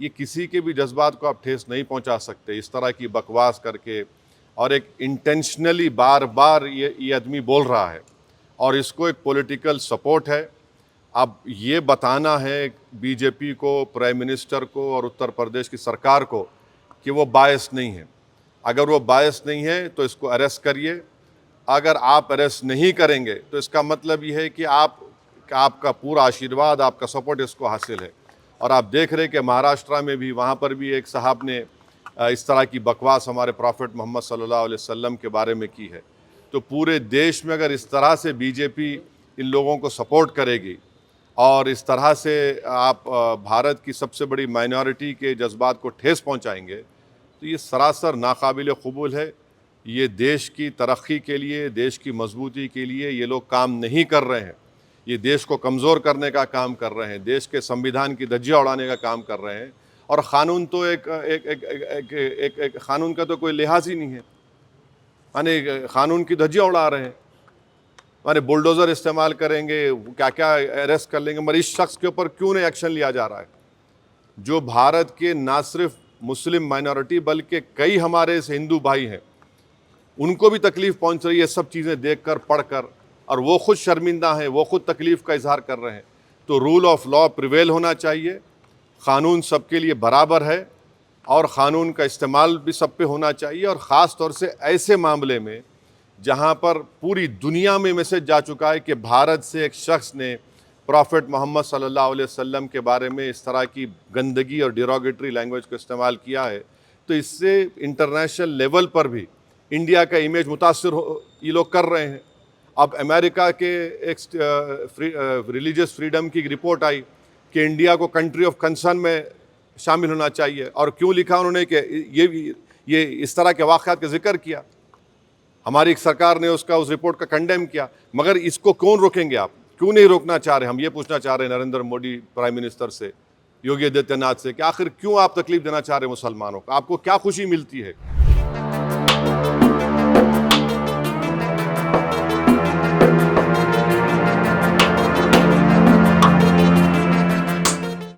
یہ کسی کے بھی جذبات کو آپ ٹھیس نہیں پہنچا سکتے اس طرح کی بکواس کر کے، اور ایک انٹینشنلی بار بار یہ آدمی بول رہا ہے اور اس کو ایک پولیٹیکل سپورٹ ہے۔ اب یہ بتانا ہے بی جے پی کو، پرائم منسٹر کو اور اتر پردیش کی سرکار کو کہ وہ باعث نہیں ہے۔ اگر وہ باعث نہیں ہے تو اس کو اریسٹ کریے۔ اگر آپ اریسٹ نہیں کریں گے تو اس کا مطلب یہ ہے کہ آپ کا پورا آشیرواد، آپ کا سپورٹ اس کو حاصل ہے۔ اور آپ دیکھ رہے کہ مہاراشٹرا میں بھی، وہاں پر بھی ایک صاحب نے اس طرح کی بکواس ہمارے پروفٹ محمد صلی اللہ علیہ وسلم کے بارے میں کی ہے۔ تو پورے دیش میں اگر اس طرح سے بی جے پی ان لوگوں کو سپورٹ کرے گی اور اس طرح سے آپ بھارت کی سب سے بڑی مائنورٹی کے جذبات کو ٹھیس پہنچائیں گے تو یہ سراسر ناقابل قبول ہے۔ یہ دیش کی ترقی کے لیے، دیش کی مضبوطی کے لیے یہ لوگ کام نہیں کر رہے ہیں۔ یہ دیش کو کمزور کرنے کا کام کر رہے ہیں، دیش کے سمویدھان کی دھجیاں اڑانے کا کام کر رہے ہیں۔ اور قانون تو ایک قانون کا تو کوئی لحاظ ہی نہیں ہے، یعنی قانون کی دھجیاں اڑا رہے ہیں، یعنی بلڈوزر استعمال کریں گے، کیا کیا اریسٹ کر لیں گے، مگر اس شخص کے اوپر کیوں نہیں ایکشن لیا جا رہا ہے جو بھارت کے نہ صرف مسلم مائنورٹی بلکہ کئی ہمارے ہندو بھائی ہیں، ان کو بھی تکلیف پہنچ رہی ہے سب چیزیں دیکھ کر، پڑھ کر، اور وہ خود شرمندہ ہیں، وہ خود تکلیف کا اظہار کر رہے ہیں۔ تو رول آف لا پریویل ہونا چاہیے، قانون سب کے لیے برابر ہے اور قانون کا استعمال بھی سب پہ ہونا چاہیے، اور خاص طور سے ایسے معاملے میں جہاں پر پوری دنیا میں میسج جا چکا ہے کہ بھارت سے ایک شخص نے پروفٹ محمد صلی اللہ علیہ وسلم کے بارے میں اس طرح کی گندگی اور ڈیروگیٹری لینگویج کو استعمال کیا ہے، تو اس سے انٹرنیشنل لیول پر بھی انڈیا کا امیج متاثر یہ لوگ کر رہے ہیں۔ اب امریکہ کے ایک ریلیجس فریڈم کی ایک رپورٹ آئی کہ انڈیا کو کنٹری آف کنسرن میں شامل ہونا چاہیے، اور کیوں لکھا انہوں نے کہ یہ اس طرح کے واقعات کا ذکر کیا، ہماری ایک سرکار نے اس رپورٹ کا کنڈیم کیا، مگر اس کو کون روکیں گے؟ آپ کیوں نہیں روکنا چاہ رہے؟ ہم یہ پوچھنا چاہ رہے ہیں نریندر مودی پرائم منسٹر سے، یوگی آدتیہ ناتھ سے، کہ آخر کیوں آپ تکلیف دینا چاہ رہے ہیں مسلمانوں کو؟ آپ کو کیا خوشی ملتی ہے؟